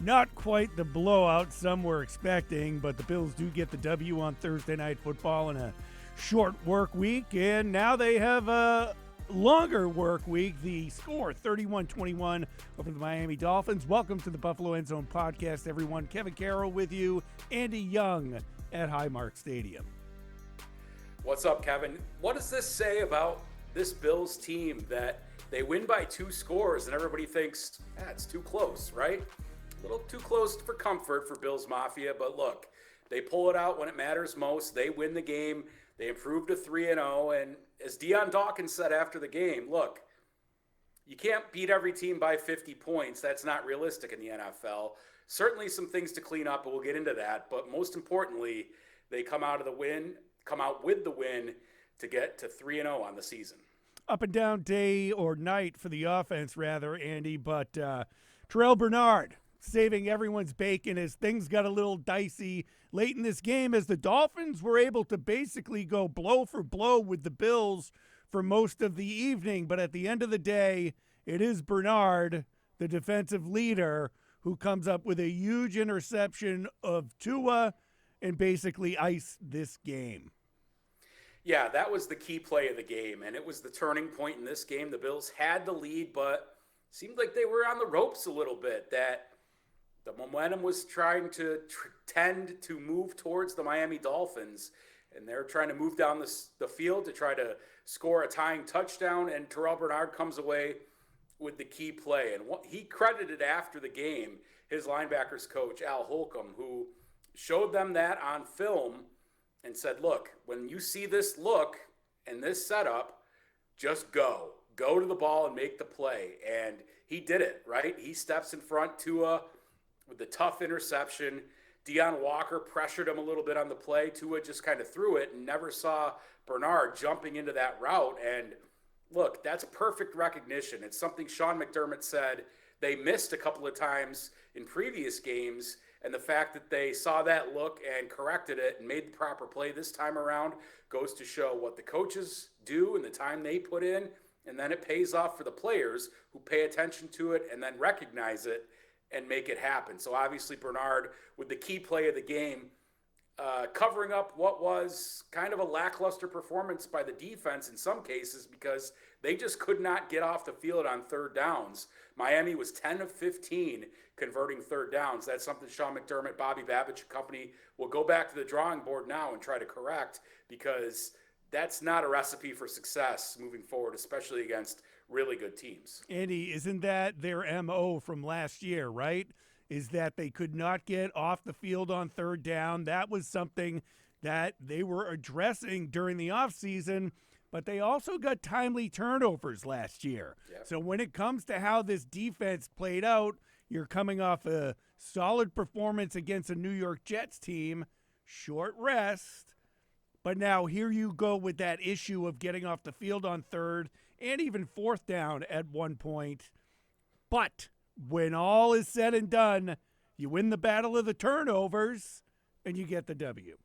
Not quite the blowout some were expecting, but the Bills do get the W on Thursday Night Football in a short work week, and now they have a longer work week. The score 31-21 over the Miami Dolphins. Welcome to the Buffalo End Zone podcast, everyone. Kevin Carroll with you, Andy Young at Highmark Stadium. What's up, Kevin? What does this say about this Bills team that they win by 2 scores and everybody thinks, it's too close, right? A little too close for comfort for Bills Mafia, but look, they pull it out when it matters most. They win the game. They improve to 3-0, and as Dion Dawkins said after the game, look, you can't beat every team by 50 points. That's not realistic in the NFL. Certainly some things to clean up, and we'll get into that, but most importantly, they come out with the win to get to 3-0 on the season. Up and down day or night for the offense, rather, Andy, but Terrel Bernard saving everyone's bacon as things got a little dicey late in this game as the Dolphins were able to basically go blow for blow with the Bills for most of the evening. But at the end of the day, it is Bernard, the defensive leader, who comes up with a huge interception of Tua and basically iced this game. Yeah, that was the key play of the game, and it was the turning point in this game. The Bills had the lead, but seemed like they were on the ropes a little bit, that the momentum was trying to tend to move towards the Miami Dolphins, and they're trying to move down the field to try to score a tying touchdown, and Terrel Bernard comes away with the key play. And what he credited after the game, his linebackers coach, Al Holcomb, who showed them that on film and said, look, when you see this look and this setup, just go to the ball and make the play. And he did it, right? He steps in front, Tua, with the tough interception. Deon Walker pressured him a little bit on the play. Tua just kind of threw it and never saw Bernard jumping into that route. And look, that's perfect recognition. It's something Sean McDermott said they missed a couple of times in previous games. And the fact that they saw that look and corrected it and made the proper play this time around goes to show what the coaches do and the time they put in. And then it pays off for the players who pay attention to it and then recognize it and make it happen. So obviously Bernard, with the key play of the game, covering up what was kind of a lackluster performance by the defense in some cases because they just could not get off the field on third downs. Miami was 10 of 15 converting third downs. That's something Sean McDermott, Bobby Babich, and company will go back to the drawing board now and try to correct, because that's not a recipe for success moving forward, especially against really good teams. Andy, isn't that their MO from last year, right? Is that they could not get off the field on third down. That was something that they were addressing during the offseason, but they also got timely turnovers last year. Yep. So when it comes to how this defense played out, you're coming off a solid performance against a New York Jets team, short rest, but now here you go with that issue of getting off the field on third and even fourth down at one point. But when all is said and done, you win the battle of the turnovers and you get the W.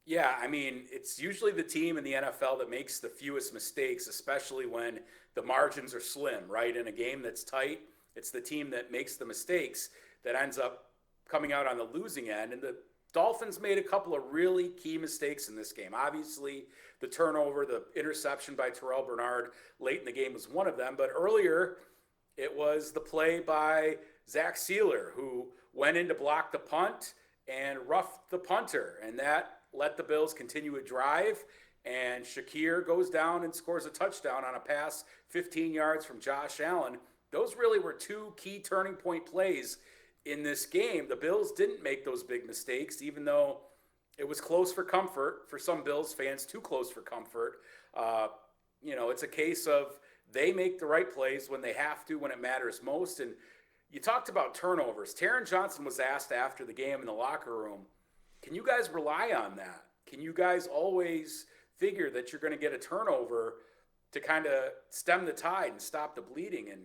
Yeah, I mean, it's usually the team in the NFL that makes the fewest mistakes, especially when the margins are slim, right? In a game that's tight, it's the team that makes the mistakes that ends up coming out on the losing end. And the Dolphins made a couple of really key mistakes in this game. Obviously, the turnover, the interception by Terrel Bernard late in the game was one of them. But earlier, it was the play by Zach Sealer, who went in to block the punt and roughed the punter. And that let the Bills continue a drive. And Shakir goes down and scores a touchdown on a pass 15 yards from Josh Allen. Those really were 2 key turning point plays in this game. The Bills didn't make those big mistakes, even though it was close for comfort for some Bills fans, too close for comfort. It's a case of they make the right plays when they have to, when it matters most. And you talked about turnovers. Taron Johnson was asked after the game in the locker room, can you guys rely on that? Can you guys always figure that you're going to get a turnover to kind of stem the tide and stop the bleeding? And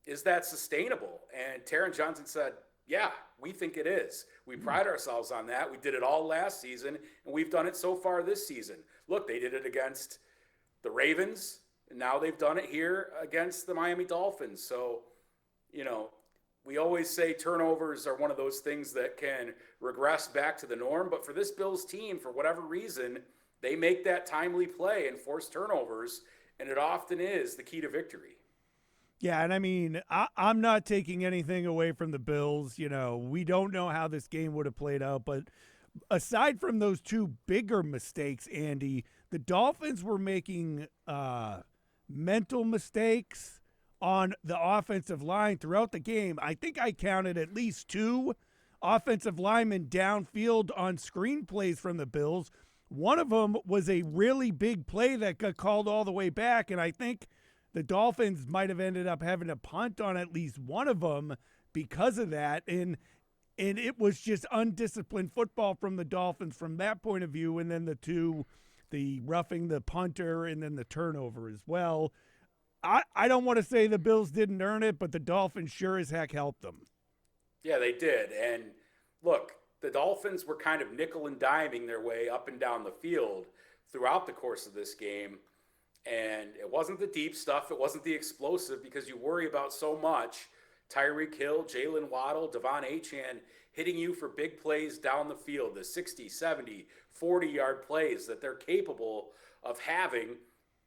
is that sustainable? And Taron Johnson said, yeah, we think it is. We pride ourselves on that. We did it all last season, and we've done it so far this season. Look, they did it against the Ravens, and now they've done it here against the Miami Dolphins. So, we always say turnovers are one of those things that can regress back to the norm. But for this Bills team, for whatever reason, they make that timely play and force turnovers, and it often is the key to victory. Yeah, and I mean, I'm not taking anything away from the Bills. You know, we don't know how this game would have played out, but aside from those two bigger mistakes, Andy, the Dolphins were making mental mistakes on the offensive line throughout the game. I think I counted at least two offensive linemen downfield on screenplays from the Bills. One of them was a really big play that got called all the way back, and I think the Dolphins might have ended up having to punt on at least one of them because of that. And it was just undisciplined football from the Dolphins from that point of view. And then the roughing the punter and then the turnover as well. I don't want to say the Bills didn't earn it, but the Dolphins sure as heck helped them. Yeah, they did. And look, the Dolphins were kind of nickel and diming their way up and down the field throughout the course of this game. And it wasn't the deep stuff. It wasn't the explosive, because you worry about so much. Tyreek Hill, Jalen Waddle, Devon Achane hitting you for big plays down the field, the 60, 70, 40-yard plays that they're capable of having.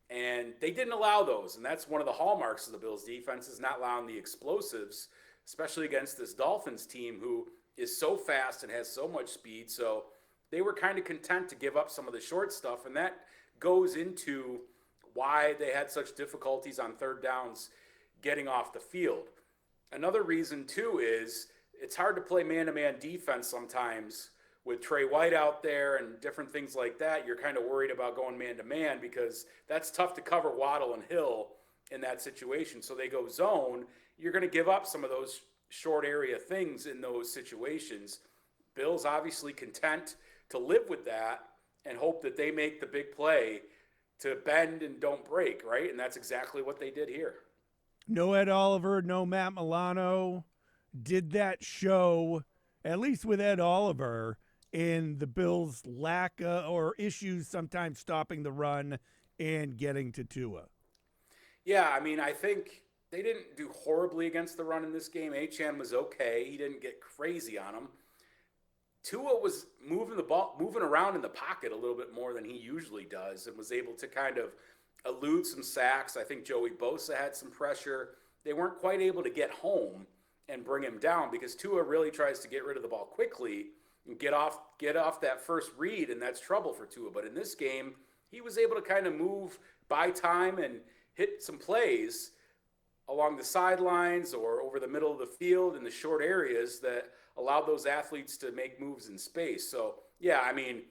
And they didn't allow those. And that's one of the hallmarks of the Bills' defense, is not allowing the explosives, especially against this Dolphins team who is so fast and has so much speed. So they were kind of content to give up some of the short stuff. And that goes into why they had such difficulties on third downs getting off the field. Another reason, too, is it's hard to play man-to-man defense sometimes with Trey White out there and different things like that. You're kind of worried about going man-to-man because that's tough to cover Waddle and Hill in that situation. So they go zone. You're going to give up some of those short area things in those situations. Bills obviously content to live with that and hope that they make the big play to bend and don't break, right? And that's exactly what they did here. No Ed Oliver, no Matt Milano. Did that show, at least with Ed Oliver, in the Bills' lack or issues sometimes stopping the run and getting to Tua? Yeah, I mean, I think they didn't do horribly against the run in this game. Achane was okay. He didn't get crazy on him. Tua was moving around in the pocket a little bit more than he usually does, and was able to kind of elude some sacks. I think Joey Bosa had some pressure. They weren't quite able to get home and bring him down, because Tua really tries to get rid of the ball quickly and get off that first read, and that's trouble for Tua. But in this game, he was able to kind of move, buy time, and hit some plays along the sidelines or over the middle of the field in the short areas that allowed those athletes to make moves in space. So, yeah, I mean,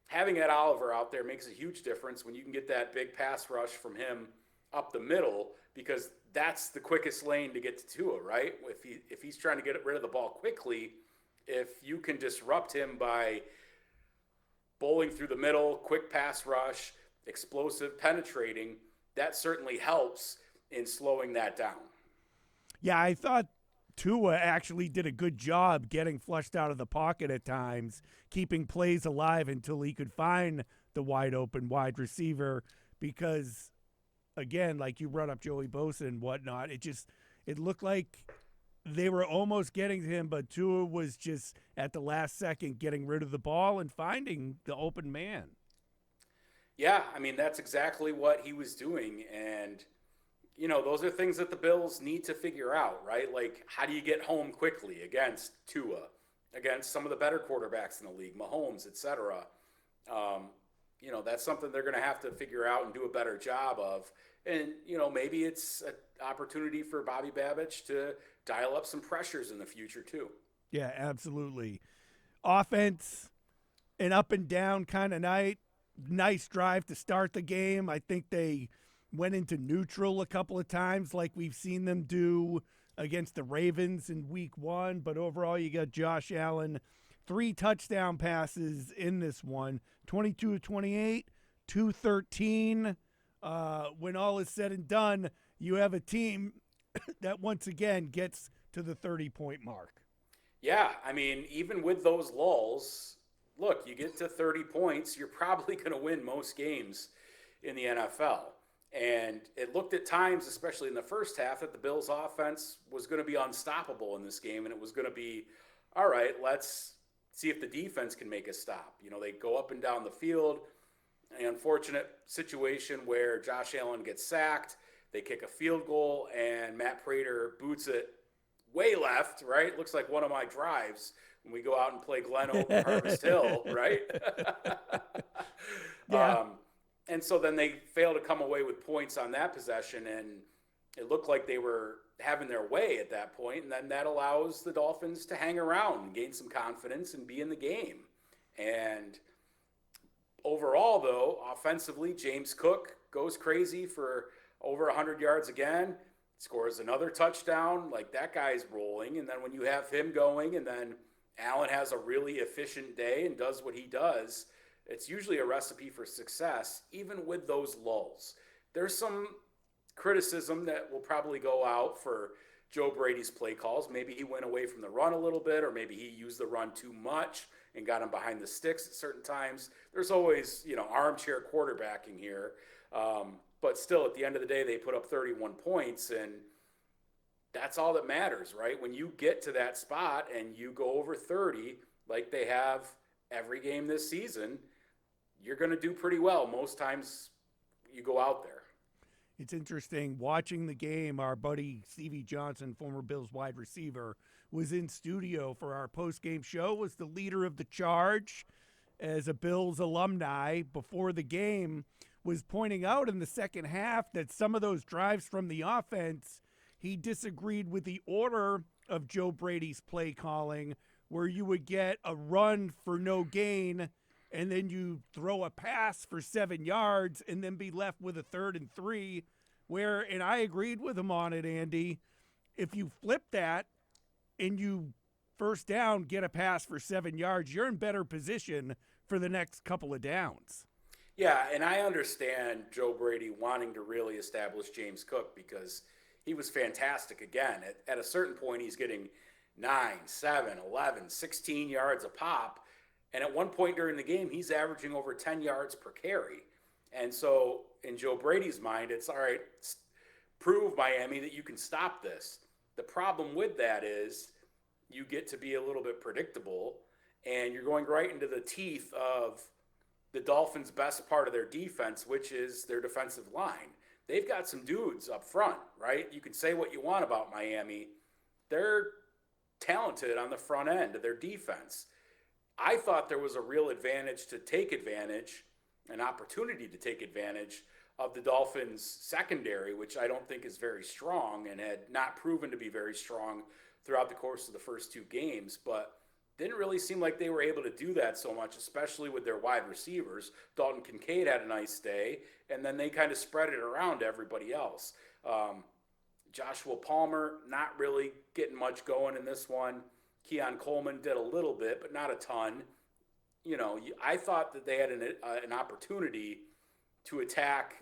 having Ed Oliver out there makes a huge difference when you can get that big pass rush from him up the middle, because that's the quickest lane to get to Tua, right? If he's trying to get rid of the ball quickly, if you can disrupt him by bowling through the middle, quick pass rush, explosive, penetrating, that certainly helps in slowing that down. Yeah, I thought Tua actually did a good job getting flushed out of the pocket at times, keeping plays alive until he could find the wide open wide receiver, because, again, like you brought up Joey Bosa and whatnot, it looked like they were almost getting to him, but Tua was just at the last second getting rid of the ball and finding the open man. Yeah, I mean, that's exactly what he was doing. And, you know, those are things that the Bills need to figure out, right? Like, how do you get home quickly against Tua, against some of the better quarterbacks in the league, Mahomes, et cetera? You know, that's something they're going to have to figure out and do a better job of. And, you know, maybe it's an opportunity for Bobby Babich to dial up some pressures in the future too. Yeah, absolutely. Offense, an up and down kind of night. Nice drive to start the game. I think they went into neutral a couple of times like we've seen them do against the Ravens in week 1. But overall, you got Josh Allen, 3 touchdown passes in this one, 22 of 28, 213. When all is said and done, you have a team that once again gets to the 30-point mark. Yeah, I mean, even with those lulls, look, you get to 30 points, you're probably going to win most games in the NFL. And it looked at times, especially in the first half, that the Bills' offense was going to be unstoppable in this game, and it was going to be, all right, let's see if the defense can make a stop. They go up and down the field. An unfortunate situation where Josh Allen gets sacked. They kick a field goal, and Matt Prater boots it way left, right? Looks like one of my drives when we go out and play Glen Oak and Harvest Hill, right? Yeah. And so then they fail to come away with points on that possession, and it looked like they were having their way at that point, and then that allows the Dolphins to hang around and gain some confidence and be in the game. And overall, though, offensively, James Cook goes crazy for over 100 yards again, scores another touchdown. Like, that guy's rolling. And then when you have him going and then Allen has a really efficient day and does what he does, it's usually a recipe for success, even with those lulls. There's some criticism that will probably go out for Joe Brady's play calls. Maybe he went away from the run a little bit, or maybe he used the run too much and got him behind the sticks at certain times. There's always, armchair quarterbacking here. But still, at the end of the day, they put up 31 points, and that's all that matters, right? When you get to that spot and you go over 30, like they have every game this season, you're going to do pretty well most times you go out there. It's interesting watching the game. Our buddy Stevie Johnson, former Bills wide receiver, was in studio for our post-game show, was the leader of the charge as a Bills alumni before the game, was pointing out in the second half that some of those drives from the offense, he disagreed with the order of Joe Brady's play calling, where you would get a run for no gain and then you throw a pass for 7 yards and then be left with a 3rd and 3, where, and I agreed with him on it, Andy, if you flip that and you first down, get a pass for 7 yards, you're in better position for the next couple of downs. Yeah, and I understand Joe Brady wanting to really establish James Cook because he was fantastic again. At a certain point, he's getting 9, 7, 11, 16 yards a pop. And at one point during the game, he's averaging over 10 yards per carry. And so in Joe Brady's mind, it's all right, prove Miami that you can stop this. The problem with that is you get to be a little bit predictable, and you're going right into the teeth of the Dolphins' best part of their defense, which is their defensive line. They've got some dudes up front, right? You can say what you want about Miami. They're talented on the front end of their defense. I thought there was a real advantage to take advantage, an opportunity to take advantage of the Dolphins' secondary, which I don't think is very strong and had not proven to be very strong throughout the course of the first 2 games, but didn't really seem like they were able to do that so much, especially with their wide receivers. Dalton Kincaid had a nice day, and then they kind of spread it around to everybody else. Joshua Palmer, not really getting much going in this one. Keon Coleman did a little bit, but not a ton. I thought that they had an opportunity to attack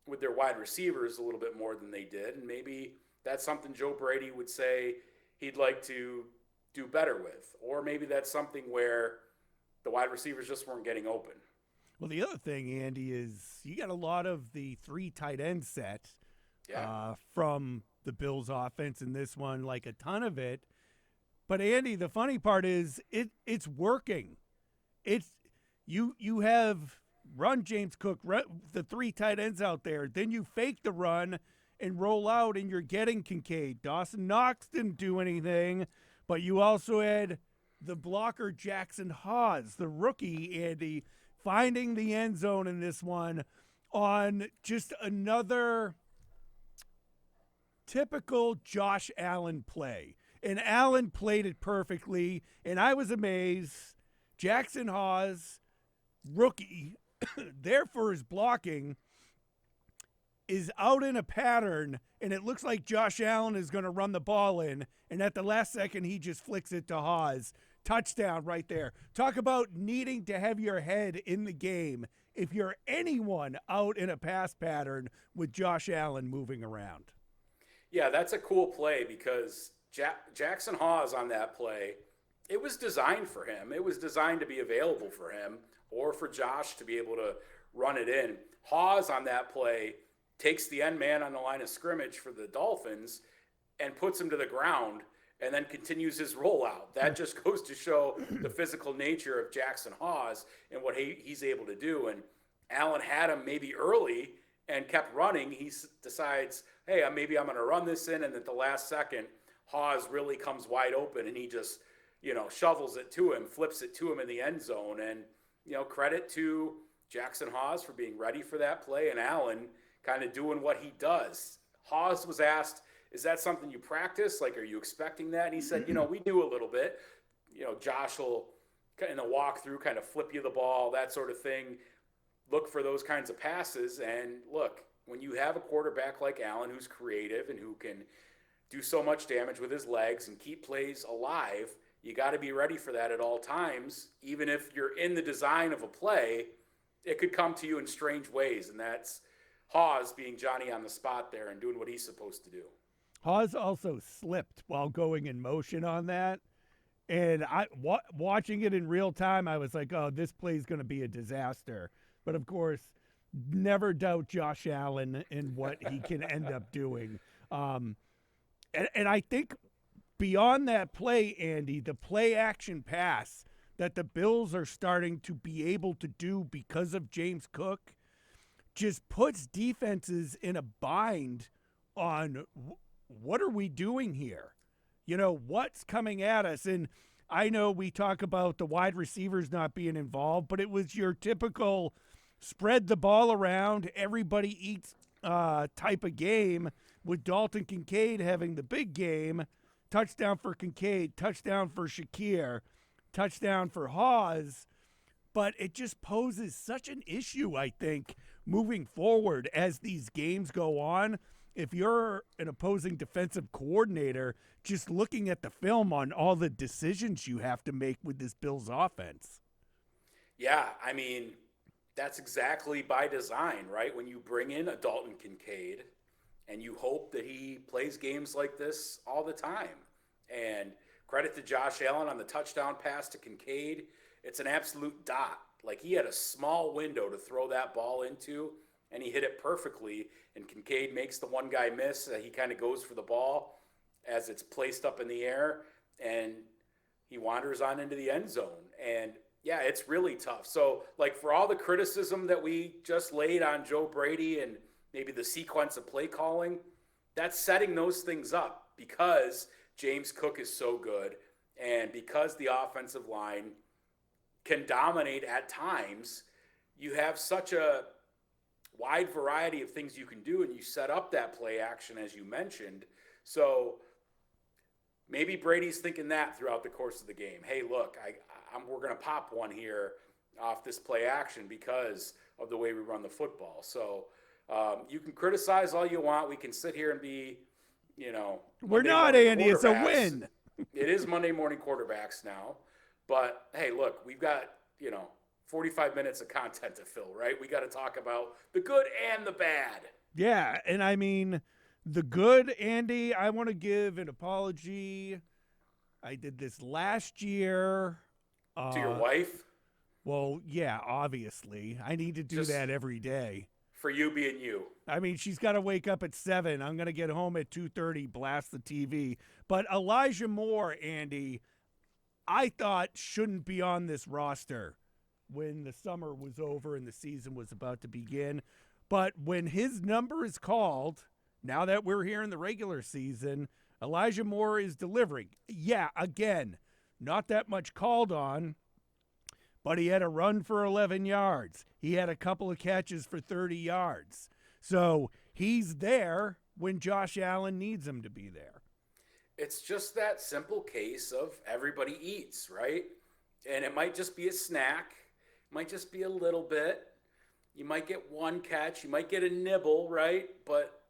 with their wide receivers a little bit more than they did, and maybe that's something Joe Brady would say he'd like to do better with. Or maybe that's something where the wide receivers just weren't getting open. Well, the other thing, Andy, is you got a lot of the 3 tight end set from the Bills offense in this one, like a ton of it. But Andy, the funny part is it's working. It's you have run James Cook, the 3 tight ends out there. Then you fake the run and roll out, and you're getting Kincaid. Dawson Knox didn't do anything, but you also had the blocker Jackson Hawes, the rookie, Andy, finding the end zone in this one on just another typical Josh Allen play. And Allen played it perfectly, and I was amazed. Jackson Hawes, rookie, there for his blocking, is out in a pattern, and it looks like Josh Allen is going to run the ball in, and at the last second, he just flicks it to Hawes. Touchdown right there. Talk about needing to have your head in the game if you're anyone out in a pass pattern with Josh Allen moving around. Yeah, that's a cool play because Jackson Hawes on that play, it was designed for him. It was designed to be available for him or for Josh to be able to run it in. Hawes on that play takes the end man on the line of scrimmage for the Dolphins and puts him to the ground and then continues his rollout. That just goes to show the physical nature of Jackson Hawes and what he's able to do. And Allen had him maybe early and kept running. He decides, hey, maybe I'm going to run this in. And at the last second, Hawes really comes wide open and he just, shovels it to him, flips it to him in the end zone. And, credit to Jackson Hawes for being ready for that play and Allen kind of doing what he does. Hawes was asked, is that something you practice? Like, are you expecting that? And he said, we do a little bit. Josh will, in the walkthrough, kind of flip you the ball, that sort of thing. Look for those kinds of passes. And look, when you have a quarterback like Allen who's creative and who can do so much damage with his legs and keep plays alive, you got to be ready for that at all times. Even if you're in the design of a play, it could come to you in strange ways. And that's Hawes being Johnny on the spot there and doing what he's supposed to do. Hawes also slipped while going in motion on that. And watching it in real time, I was like, oh, this play's going to be a disaster. But, of course, never doubt Josh Allen and what he can end up doing. And I think beyond that play, Andy, the play-action pass that the Bills are starting to be able to do because of James Cook just puts defenses in a bind on what are we doing here? What's coming at us? And I know we talk about the wide receivers not being involved, but it was your typical spread the ball around, everybody eats type of game, with Dalton Kincaid having the big game. Touchdown for Kincaid, touchdown for Shakir, touchdown for Hawes. But it just poses such an issue, I think, moving forward as these games go on. If you're an opposing defensive coordinator, just looking at the film on all the decisions you have to make with this Bills offense. Yeah, I mean, that's exactly by design, right? When you bring in a Dalton Kincaid and you hope that he plays games like this all the time. And credit to Josh Allen on the touchdown pass to Kincaid. It's an absolute dot. Like, he had a small window to throw that ball into, and he hit it perfectly. And Kincaid makes the one guy miss. He kind of goes for the ball as it's placed up in the air, and he wanders on into the end zone. And, yeah, it's really tough. So, like, for all the criticism that we just laid on Joe Brady and maybe the sequence of play calling, that's setting those things up because James Cook is so good and because the offensive line can dominate at times. You have such a wide variety of things you can do, and you set up that play action, as you mentioned. So maybe Brady's thinking that throughout the course of the game. Hey, look, we're going to pop one here off this play action because of the way we run the football. So you can criticize all you want. We can sit here and be, we're not, Andy. It's a win. It is Monday morning quarterbacks now. But, hey, look, we've got, 45 minutes of content to fill, right? We got to talk about the good and the bad. Yeah, and I mean, the good, Andy, I want to give an apology. I did this last year. To your wife? Well, yeah, obviously. I need to do that every day. For you being you. I mean, she's got to wake up at 7. I'm going to get home at 2:30, blast the TV. But Elijah Moore, Andy, I thought shouldn't be on this roster when the summer was over and the season was about to begin. But when his number is called, now that we're here in the regular season, Elijah Moore is delivering. Yeah, again, not that much called on, but he had a run for 11 yards. He had a couple of catches for 30 yards. So he's there when Josh Allen needs him to be there. It's just that simple case of everybody eats, right? And it might just be a snack. It might just be a little bit. You might get one catch. You might get a nibble, right? But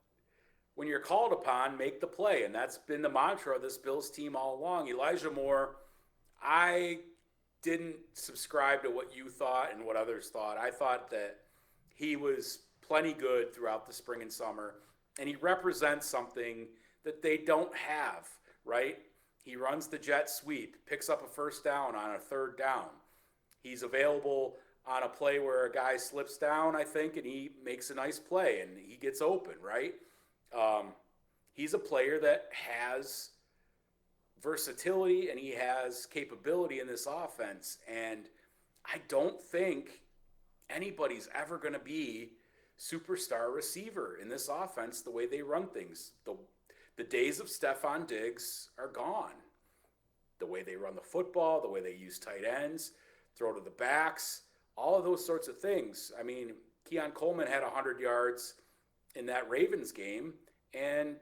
when you're called upon, make the play. And that's been the mantra of this Bills team all along. Elijah Moore, I didn't subscribe to what you thought and what others thought. I thought that he was plenty good throughout the spring and summer. And he represents something that they don't have, right? He runs the jet sweep, picks up a first down on a third down. He's available on a play where a guy slips down, I think, and he makes a nice play and he gets open, right? He's a player that has versatility and he has capability in this offense. And I don't think anybody's ever going to be superstar receiver in this offense the way they run things. The days of Stephon Diggs are gone. The way they run the football, the way they use tight ends, throw to the backs, all of those sorts of things. I mean, Keon Coleman had 100 yards in that Ravens game, and,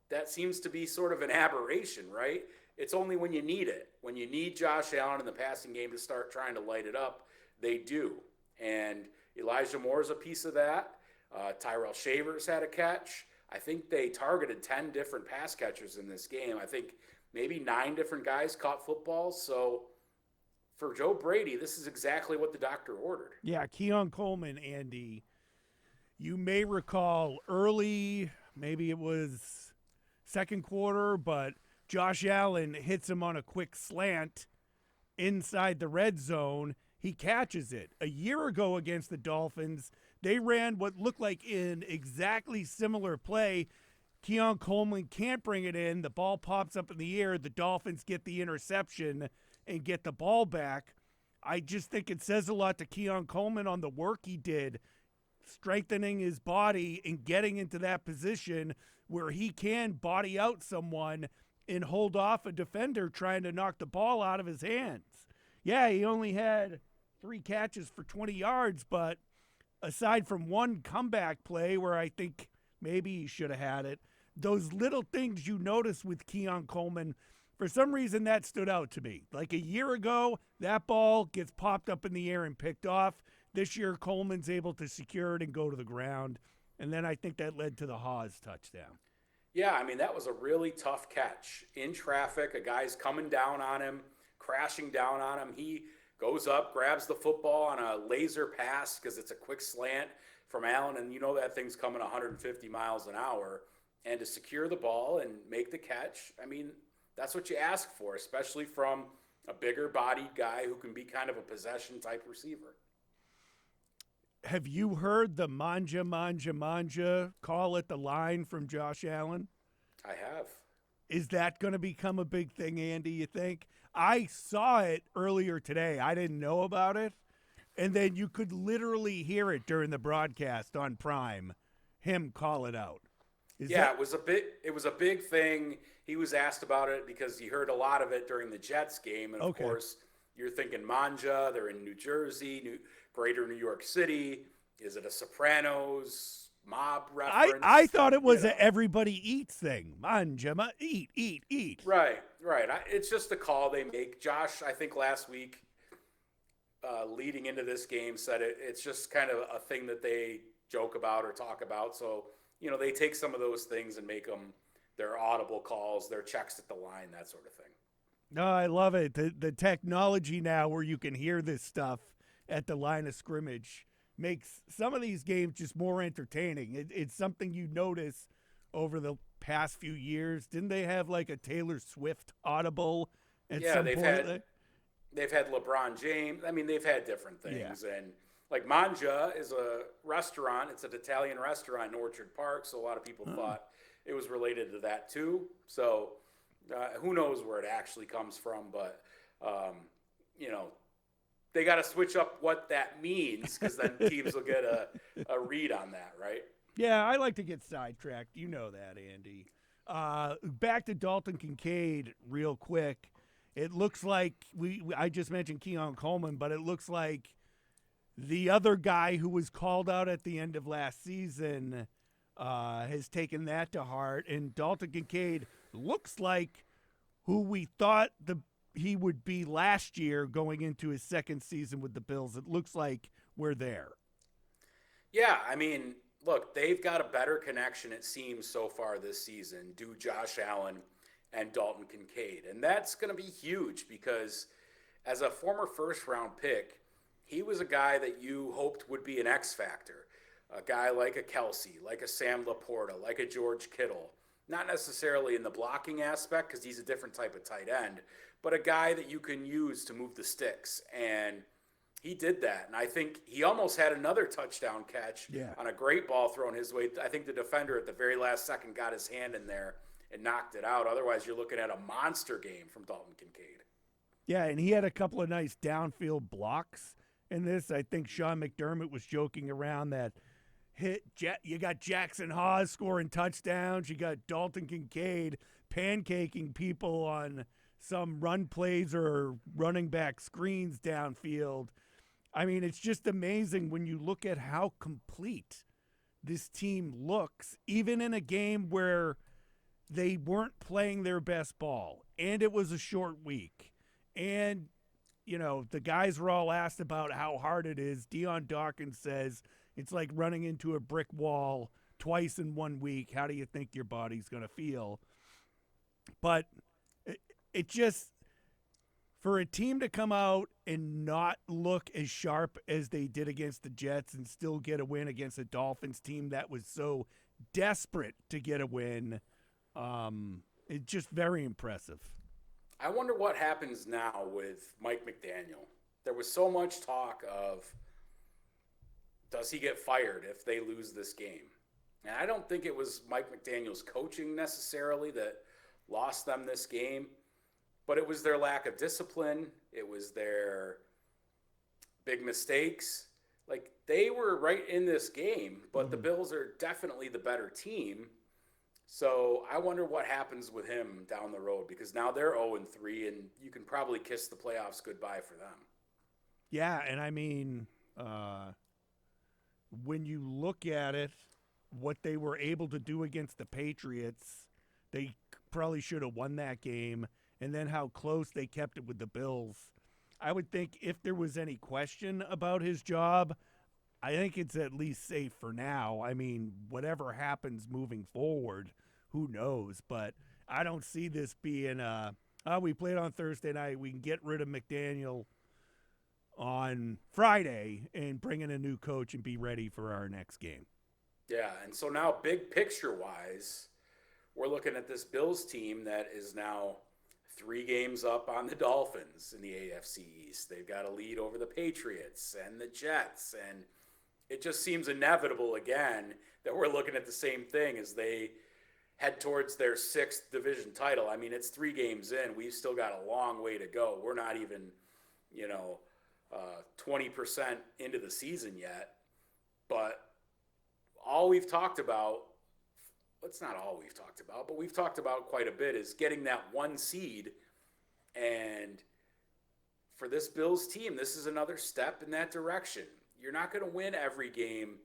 that seems to be sort of an aberration, right? It's only when you need it. When you need Josh Allen in the passing game to start trying to light it up, they do. And Elijah Moore's a piece of that. Tyrell Shavers had a catch. I think they targeted 10 different pass catchers in this game. I think maybe 9 different guys caught footballs. So for Joe Brady, this is exactly what the doctor ordered. Yeah, Keon Coleman, Andy, you may recall early, maybe it was second quarter, but Josh Allen hits him on a quick slant inside the red zone. He catches it. A year ago against the Dolphins, they ran what looked like an exactly similar play. Keon Coleman can't bring it in. The ball pops up in the air. The Dolphins get the interception and get the ball back. I just think it says a lot to Keon Coleman on the work he did, strengthening his body and getting into that position where he can body out someone and hold off a defender trying to knock the ball out of his hands. Yeah, he only had 3 catches for 20 yards, but aside from one comeback play where I think maybe he should have had it, those little things you notice with Keon Coleman, for some reason that stood out to me. Like a year ago, that ball gets popped up in the air and picked off. This year, Coleman's able to secure it and go to the ground. And then I think that led to the Hawes touchdown. Yeah, I mean, that was a really tough catch. In traffic, a guy's coming down on him, crashing down on him. He goes up, grabs the football on a laser pass because it's a quick slant from Allen, and that thing's coming 150 miles an hour. And to secure the ball and make the catch, I mean, that's what you ask for, especially from a bigger-bodied guy who can be kind of a possession-type receiver. Have you heard the manja, manja, manja call at the line from Josh Allen? I have. Is that going to become a big thing, Andy, you think? I saw it earlier today. I didn't know about it. And then you could literally hear it during the broadcast on Prime, him call it out. It was a big thing. He was asked about it because he heard a lot of it during the Jets game. And of course, you're thinking manja, they're in New Jersey, greater New York City. Is it a Sopranos mob reference? I thought it was a everybody eats thing. Manja, eat. Right. It's just a call they make. Josh, I think last week, leading into this game, said it's just kind of a thing that they joke about or talk about. So, they take some of those things and make them their audible calls, their checks at the line, that sort of thing. No, I love it. The technology now where you can hear this stuff at the line of scrimmage makes some of these games just more entertaining. It's something you notice over the past few years. Didn't they have like a Taylor Swift audible at some point? They've had LeBron James. I mean, they've had different things. Yeah. And like Manja is a restaurant. It's an Italian restaurant in Orchard Park. So a lot of people thought it was related to that too. So who knows where it actually comes from, but they got to switch up what that means because then teams will get a read on that, right? Yeah, I like to get sidetracked. You know that, Andy. Back to Dalton Kincaid real quick. It looks like I just mentioned Keon Coleman, but it looks like the other guy who was called out at the end of last season has taken that to heart. And Dalton Kincaid looks like who we thought he would be last year going into his second season with the Bills. It looks like we're there. Yeah, I mean, look, they've got a better connection, it seems, so far this season, due Josh Allen and Dalton Kincaid. And that's going to be huge because as a former first-round pick, he was a guy that you hoped would be an X factor, a guy like a Kelsey, like a Sam Laporta, like a George Kittle. Not necessarily in the blocking aspect because he's a different type of tight end, but a guy that you can use to move the sticks. And He did that, and I think he almost had another touchdown catch on a great ball thrown his way. I think the defender at the very last second got his hand in there and knocked it out. Otherwise, you're looking at a monster game from Dalton Kincaid. Yeah, and he had a couple of nice downfield blocks in this. I think Sean McDermott was joking around that you got Jackson Hawes scoring touchdowns. You got Dalton Kincaid pancaking people on some run plays or running back screens downfield. I mean, it's just amazing when you look at how complete this team looks, even in a game where they weren't playing their best ball, and it was a short week. And, you know, the guys were all asked about how hard it is. Deion Dawkins says it's like running into a brick wall twice in 1 week. How do you think your body's going to feel? But it just, for a team to come out and not look as sharp as they did against the Jets and still get a win against a Dolphins team that was so desperate to get a win, it's just very impressive. I wonder what happens now with Mike McDaniel. There was so much talk of, does he get fired if they lose this game? And I don't think it was Mike McDaniel's coaching necessarily that lost them this game, but it was their lack of discipline. It was their big mistakes. Like, they were right in this game, but the Bills are definitely the better team. So I wonder what happens with him down the road, because now they're 0-3, and you can probably kiss the playoffs goodbye for them. Yeah, and I mean, when you look at it, what they were able to do against the Patriots, they probably should have won that game, and then how close they kept it with the Bills. I would think if there was any question about his job, I think it's at least safe for now. I mean, whatever happens moving forward, who knows? But I don't see this being we played on Thursday night, we can get rid of McDaniel on Friday and bring in a new coach and be ready for our next game. Yeah, and so now big picture-wise, we're looking at this Bills team that is now 3 games up on the Dolphins in the AFC East. They've got a lead over the Patriots and the Jets, and it just seems inevitable again that we're looking at the same thing as they head towards their 6th division title. I mean, it's 3 games in. We've still got a long way to go. We're not even, 20% into the season yet. But all we've talked about, it's not all we've talked about, but we've talked about quite a bit, is getting that 1 seed. And for this Bills team, this is another step in that direction. You're not going to win every game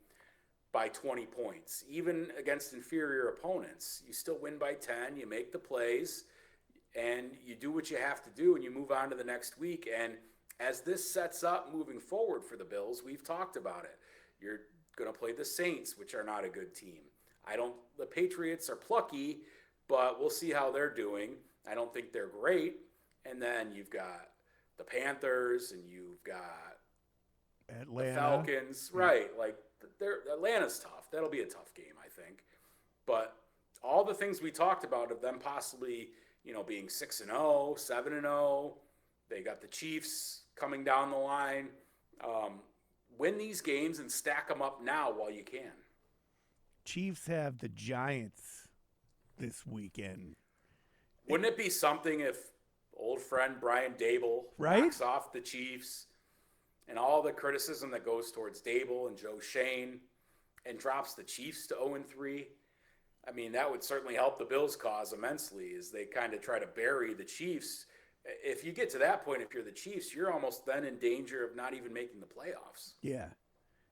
by 20 points, even against inferior opponents. You still win by 10, you make the plays, and you do what you have to do, and you move on to the next week. And as this sets up moving forward for the Bills, we've talked about it. You're going to play the Saints, which are not a good team. The Patriots are plucky, but we'll see how they're doing. I don't think they're great. And then you've got the Panthers, and you've got Atlanta. The Falcons. Right. Like, Atlanta's tough. That'll be a tough game, I think. But all the things we talked about of them possibly, being 6-0, 7-0, they got the Chiefs coming down the line. Win these games and stack them up now while you can. Chiefs have the Giants this weekend. Wouldn't it be something if old friend Brian Dable knocks off the Chiefs and all the criticism that goes towards Dable and Joe Shane and drops the Chiefs to 0-3? I mean, that would certainly help the Bills' cause immensely as they kind of try to bury the Chiefs. If you get to that point, if you're the Chiefs, you're almost then in danger of not even making the playoffs. Yeah.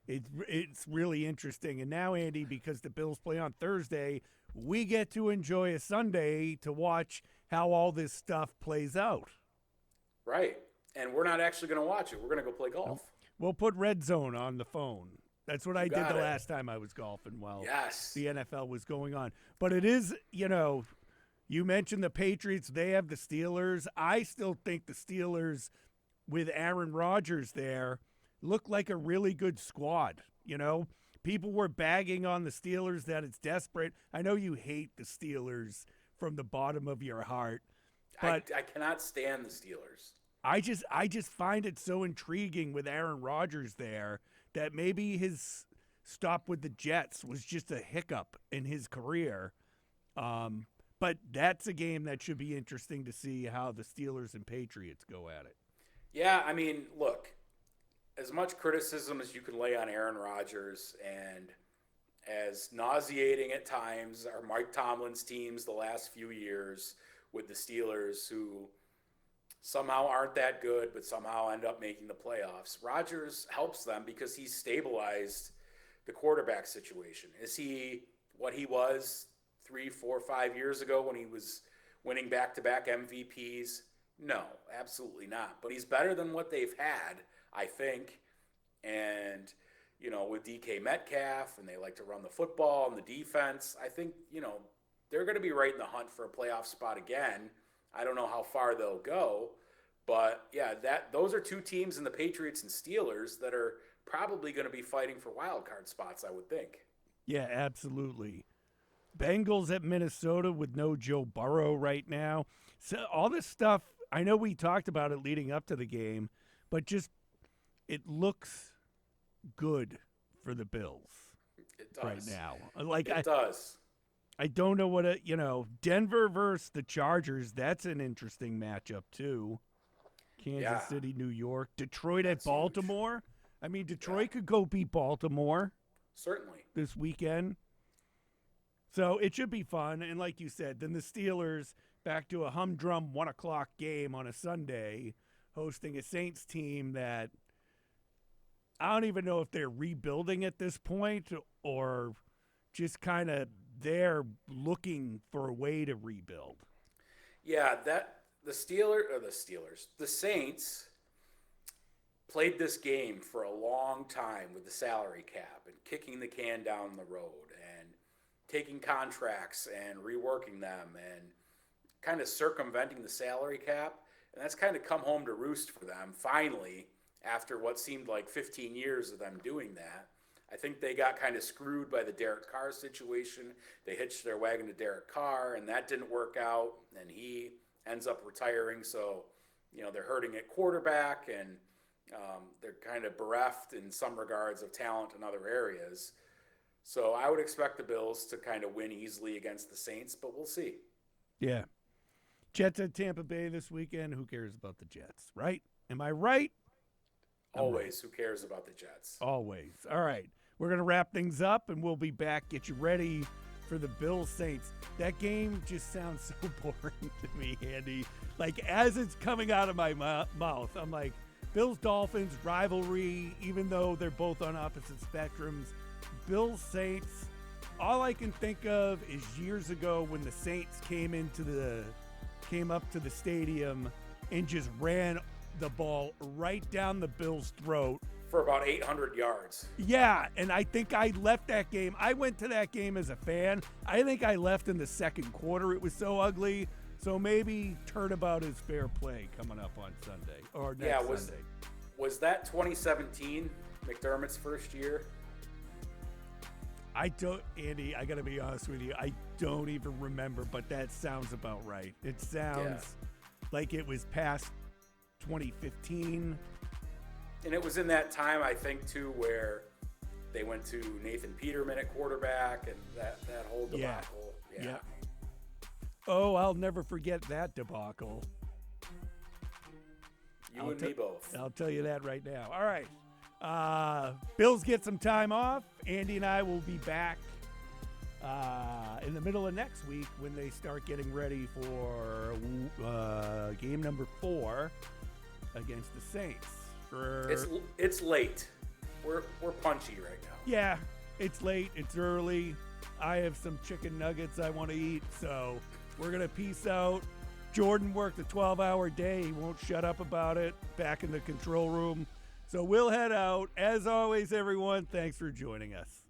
It's really interesting. And now, Andy, because the Bills play on Thursday, we get to enjoy a Sunday to watch how all this stuff plays out. Right. And we're not actually going to watch it. We're going to go play golf. We'll put Red Zone on the phone. That's what I did the last time I was golfing while the NFL was going on. But it is, you mentioned the Patriots. They have the Steelers. I still think the Steelers, with Aaron Rodgers there, look like a really good squad. People were bagging on the Steelers that it's desperate. I know you hate the Steelers from the bottom of your heart. But I cannot stand the Steelers. I just find it so intriguing with Aaron Rodgers there that maybe his stop with the Jets was just a hiccup in his career. But that's a game that should be interesting to see how the Steelers and Patriots go at it. Yeah, I mean, look, as much criticism as you can lay on Aaron Rodgers, and as nauseating at times are Mike Tomlin's teams the last few years with the Steelers, who somehow aren't that good, but somehow end up making the playoffs. Rodgers helps them because he's stabilized the quarterback situation. Is he what he was 3, 4, 5 years ago when he was winning back-to-back MVPs? No, absolutely not. But he's better than what they've had, I think. And, with DK Metcalf, and they like to run the football and the defense, I think, they're going to be right in the hunt for a playoff spot again. I don't know how far they'll go. But, yeah, those are two teams in the Patriots and Steelers that are probably going to be fighting for wild card spots, I would think. Yeah, absolutely. Bengals at Minnesota with no Joe Burrow right now. So all this stuff, I know we talked about it leading up to the game, but just it looks good for the Bills. It does. Right now. It does. I don't know what Denver versus the Chargers, that's an interesting matchup too. Kansas City, New York, Detroit at Baltimore. Huge. I mean, Detroit could go beat Baltimore. Certainly. This weekend. So it should be fun. And like you said, then the Steelers back to a humdrum 1:00 game on a Sunday, hosting a Saints team that I don't even know if they're rebuilding at this point or just kind of they're looking for a way to rebuild. Yeah, the Saints played this game for a long time with the salary cap and kicking the can down the road and taking contracts and reworking them and kind of circumventing the salary cap. And that's kind of come home to roost for them finally after what seemed like 15 years of them doing that. I think they got kind of screwed by the Derek Carr situation. They hitched their wagon to Derek Carr, and that didn't work out, and he ends up retiring. So, they're hurting at quarterback, and they're kind of bereft in some regards of talent in other areas. So I would expect the Bills to kind of win easily against the Saints, but we'll see. Yeah. Jets at Tampa Bay this weekend. Who cares about the Jets, right? Am I right? Always. Who cares about the Jets? Always. All right. We're going to wrap things up, and we'll be back. Get you ready for the Bills Saints. That game just sounds so boring to me, Andy. Like, as it's coming out of my mouth, I'm like, Bills Dolphins rivalry, even though they're both on opposite spectrums. Bills Saints, all I can think of is years ago when the Saints came up to the stadium and just ran the ball right down the Bills' throat. For about 800 yards. Yeah, and I think I left that game. I went to that game as a fan. I think I left in the second quarter. It was so ugly. So maybe turnabout is fair play coming up on Sunday or next Sunday. Was that 2017, McDermott's first year? Andy, I got to be honest with you. I don't even remember, but that sounds about right. It sounds like it was past 2015. And it was in that time, I think, too, where they went to Nathan Peterman at quarterback and that whole debacle. Yeah. Oh, I'll never forget that debacle. You and me both. I'll tell you that right now. All right. Bills get some time off. Andy and I will be back in the middle of next week when they start getting ready for game number 4 against the Saints. It's late. We're punchy right now. Yeah, it's late. It's early. I have some chicken nuggets I want to eat, so we're going to peace out. Jordan worked a 12-hour day. He won't shut up about it. Back in the control room. So we'll head out. As always, everyone, thanks for joining us.